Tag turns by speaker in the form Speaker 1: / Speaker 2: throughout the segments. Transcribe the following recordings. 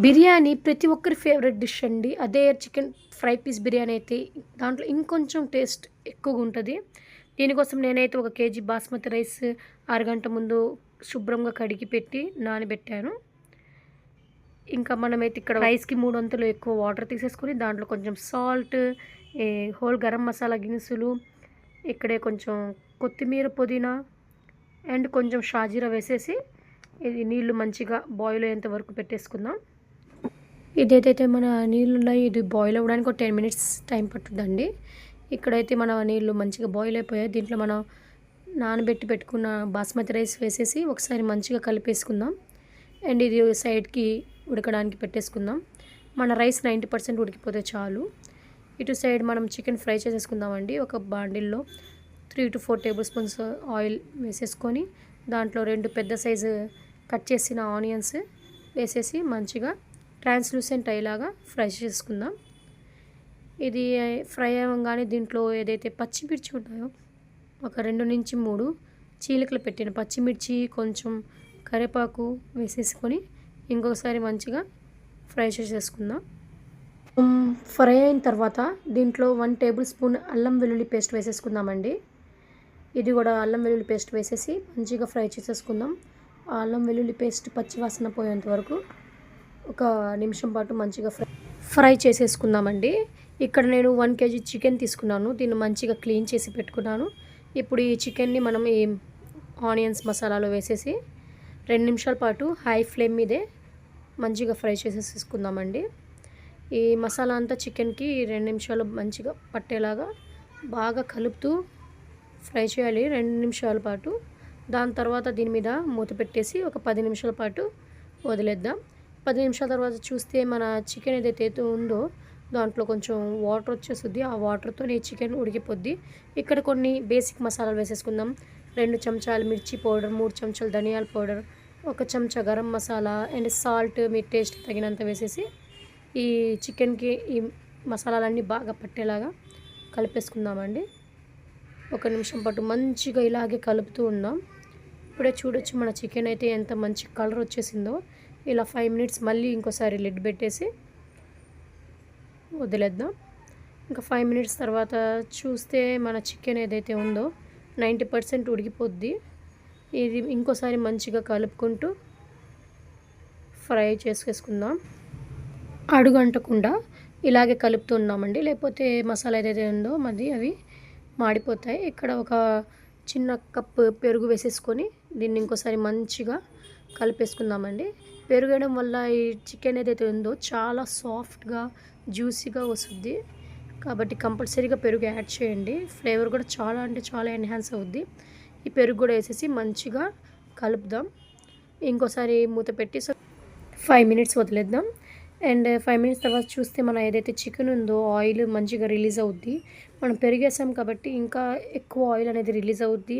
Speaker 1: బిర్యానీ ప్రతి ఒక్కరి favourite dish అండి. అదే చికెన్ ఫ్రై పీస్ బిర్యానీ అయితే దాంట్లో ఇంకొంచెం టేస్ట్ ఎక్కువగా ఉంటది. దీనికోసం నేనైతే 1 కేజీ బాస్మతి రైస్ అరగంట ముందు శుభ్రంగా కడిగి పెట్టి నానబెట్టాను. ఇంకా మనమైతే ఇక్కడ రైస్‌కి 3 వంతులు ఎక్కువ వాటర్ తీసేసుకొని దాంట్లో కొంచెం సాల్ట్, హోల్ గరం మసాలా దినుసులు, ఇక్కడే కొంచెం కొత్తిమీర, పుదీనా అండ్ కొంచెం షాజీరా వేసేసి ఇది నీళ్లు మంచిగా బాయిల్ అయ్యేంత వరకు పెట్టేసుకుందాం. ఇదేదైతే మన నీళ్ళున్నాయి ఇది బాయిల్ అవ్వడానికి ఒక 10 మినిట్స్ టైం పట్టుద్దండి. ఇక్కడైతే మన నీళ్ళు మంచిగా బాయిల్ అయిపోయాయి. దీంట్లో మనం నానబెట్టి పెట్టుకున్న బాస్మతి రైస్ వేసేసి ఒకసారి మంచిగా కలిపేసుకుందాం. అండ్ ఇది సైడ్కి ఉడకడానికి పెట్టేసుకుందాం. మన రైస్ 90% ఉడికిపోతే చాలు. ఇటు సైడ్ మనం చికెన్ ఫ్రై చేసేసుకుందామండి. ఒక బాండిల్లో 3 to 4 టేబుల్ స్పూన్స్ ఆయిల్ వేసేసుకొని దాంట్లో 2 పెద్ద సైజు కట్ చేసిన ఆనియన్స్ వేసేసి మంచిగా ట్రాన్స్లూసెంట్ అయ్యేలాగా ఫ్రై చేసుకుందాం. ఇది ఫ్రై అవ్వగానే దీంట్లో ఏదైతే పచ్చిమిర్చి ఉంటాయో ఒక 2 నుంచి 3 చీలికలు పెట్టిన పచ్చిమిర్చి, కొంచెం కరివేపాకు వేసేసుకొని ఇంకొకసారి మంచిగా ఫ్రై చేసేసుకుందాం. ఫ్రై అయిన తర్వాత దీంట్లో 1 టేబుల్ స్పూన్ అల్లం వెల్లుల్లి పేస్ట్ వేసేసుకుందామండి. ఇది కూడా అల్లం వెల్లుల్లి పేస్ట్ వేసేసి మంచిగా ఫ్రై చేసేసుకుందాం. ఆ అల్లం వెల్లుల్లి పేస్ట్ పచ్చివాసన పోయేంత వరకు ఒక నిమిషం పాటు మంచిగా ఫ్రై చేసేసుకుందామండి. ఇక్కడ నేను 1 కేజీ చికెన్ తీసుకున్నాను. దీన్ని మంచిగా క్లీన్ చేసి పెట్టుకున్నాను. ఇప్పుడు ఈ చికెన్ని మనం ఈ ఆనియన్స్ మసాలాలో వేసేసి 2 నిమిషాల పాటు హై ఫ్లేమ్ మీదే మంచిగా ఫ్రై చేసేసుకుందామండి. ఈ మసాలా అంతా చికెన్కి 2 నిమిషాలు మంచిగా పట్టేలాగా బాగా కలుపుతూ ఫ్రై చేయాలి 2 నిమిషాల పాటు. దాని తర్వాత దీని మీద మూత పెట్టేసి ఒక 10 నిమిషాల పాటు వదిలేద్దాం. 10 నిమిషాల తర్వాత చూస్తే మన చికెన్ ఏదైతే ఉందో దాంట్లో కొంచెం వాటర్ వచ్చేస్తుంది. ఆ వాటర్తో ఈ చికెన్ ఉడికిపోద్ది. ఇక్కడ కొన్ని బేసిక్ మసాలాలు వేసేసుకుందాం. 2 చెంచాలు మిర్చి పౌడర్, 3 చెంచాలు ధనియాల పౌడర్, 1 చెంచా garam masala and salt me taste తగినంత వేసేసి ఈ చికెన్కి ఈ మసాలాలన్నీ బాగా పట్టేలాగా కలిపేసుకుందామండి. 1 నిమిషం పాటు మంచిగా ఇలాగే కలుపుతూ ఉందాం. ఇప్పుడే చూడొచ్చు మన చికెన్ అయితే ఎంత మంచి కలర్ వచ్చేసిందో. ఇలా 5 మినిట్స్ మళ్ళీ ఇంకోసారి లిడ్ పెట్టేసి వదిలేద్దాం. ఇంకా 5 మినిట్స్ తర్వాత చూస్తే మన చికెన్ ఏదైతే ఉందో 90% ఉడికిపోద్ది. ఇది ఇంకోసారి మంచిగా కలుపుకుంటూ ఫ్రై చేసేసుకుందాం. అడుగంటకుండా ఇలాగే కలుపుతున్నామండి. లేకపోతే మసాలా ఏదైతే ఉందో మరి అవి మాడిపోతాయి. ఇక్కడ ఒక చిన్న కప్పు పెరుగు వేసేసుకొని దీన్ని ఇంకోసారి మంచిగా కలిపేసుకుందామండి. పెరుగు వేయడం వల్ల ఈ చికెన్ ఏదైతే ఉందో చాలా సాఫ్ట్గా జ్యూసీగా వస్తుంది. కాబట్టి కంపల్సరీగా పెరుగు యాడ్ చేయండి. ఫ్లేవర్ కూడా చాలా అంటే చాలా ఎన్హాన్స్ అవుద్ది. ఈ పెరుగు కూడా వేసేసి మంచిగా కలుపుదాం. ఇంకోసారి మూత పెట్టి 5 మినిట్స్ వదిలేద్దాం. అండ్ 5 మినిట్స్ తర్వాత చూస్తే మన ఏదైతే చికెన్ ఉందో ఆయిల్ మంచిగా రిలీజ్ అవుద్ది. మనం పెరిగేసాం కాబట్టి ఇంకా ఎక్కువ ఆయిల్ అనేది రిలీజ్ అవుద్ది.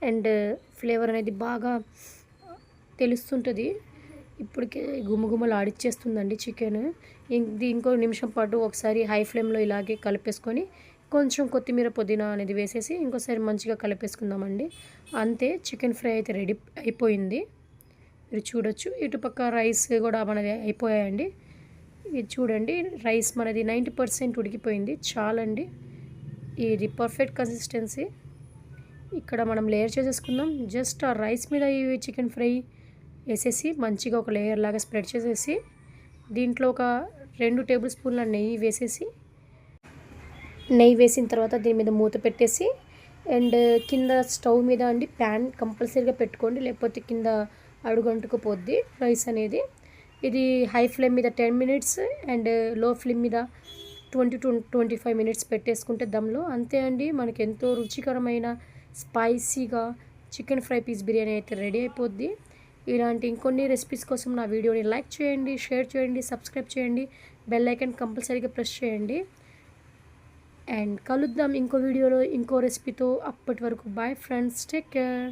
Speaker 1: అండ్ ఫ్లేవర్ అనేది బాగా తెలుస్తుంటుంది. ఇప్పటికే గుమగుమలు ఆడిచ్చేస్తుందండి చికెన్. ఇంకో నిమిషం పాటు ఒకసారి హై ఫ్లేమ్లో ఇలాగే కలిపేసుకొని కొంచెం కొత్తిమీర, పుదీనా అనేది వేసేసి ఇంకోసారి మంచిగా కలిపేసుకుందామండి. అంతే, చికెన్ ఫ్రై అయితే రెడీ అయిపోయింది. మీరు చూడొచ్చు. ఇటుపక్క రైస్ కూడా మనది అయిపోయాయండి. ఇది చూడండి, రైస్ మనది 90% ఉడికిపోయింది. చాలండి, ఇది పర్ఫెక్ట్ కన్సిస్టెన్సీ. ఇక్కడ మనం లేయర్ చేసేసుకుందాం. జస్ట్ ఆ రైస్ మీద ఈ చికెన్ ఫ్రై వేసేసి మంచిగా ఒక లేయర్ లాగా స్ప్రెడ్ చేసేసి దీంట్లో ఒక 2 టేబుల్ స్పూన్ల నెయ్యి వేసేసి నెయ్యి వేసిన తర్వాత దీని మీద మూత పెట్టేసి అండ్ కింద స్టవ్ మీద అండి ప్యాన్ కంపల్సరీగా పెట్టుకోండి. లేకపోతే కింద అడుగంటుకుపోద్ది రైస్ అనేది. ఇది హై ఫ్లేమ్ మీద 10 మినిట్స్ అండ్ లో ఫ్లేమ్ మీద 20 to 25 మినిట్స్ పెట్టేసుకుంటే దమ్లో అంతే అండి. మనకి ఎంతో రుచికరమైన స్పైసీగా చికెన్ ఫ్రై పీస్ బిర్యానీ అయితే రెడీ అయిపోద్ది. ఇలాంటి ఇంకొన్ని రెసిపీస్ కోసం నా వీడియోని లైక్ చేయండి, షేర్ చేయండి, సబ్స్క్రైబ్ చేయండి, బెల్ ఐకాన్ కంపల్సరీగా ప్రెస్ చేయండి. అండ్ కలుద్దాం ఇంకో వీడియోలో ఇంకో రెసిపీతో. అప్పటి వరకు బాయ్ ఫ్రెండ్స్, టేక్ కేర్.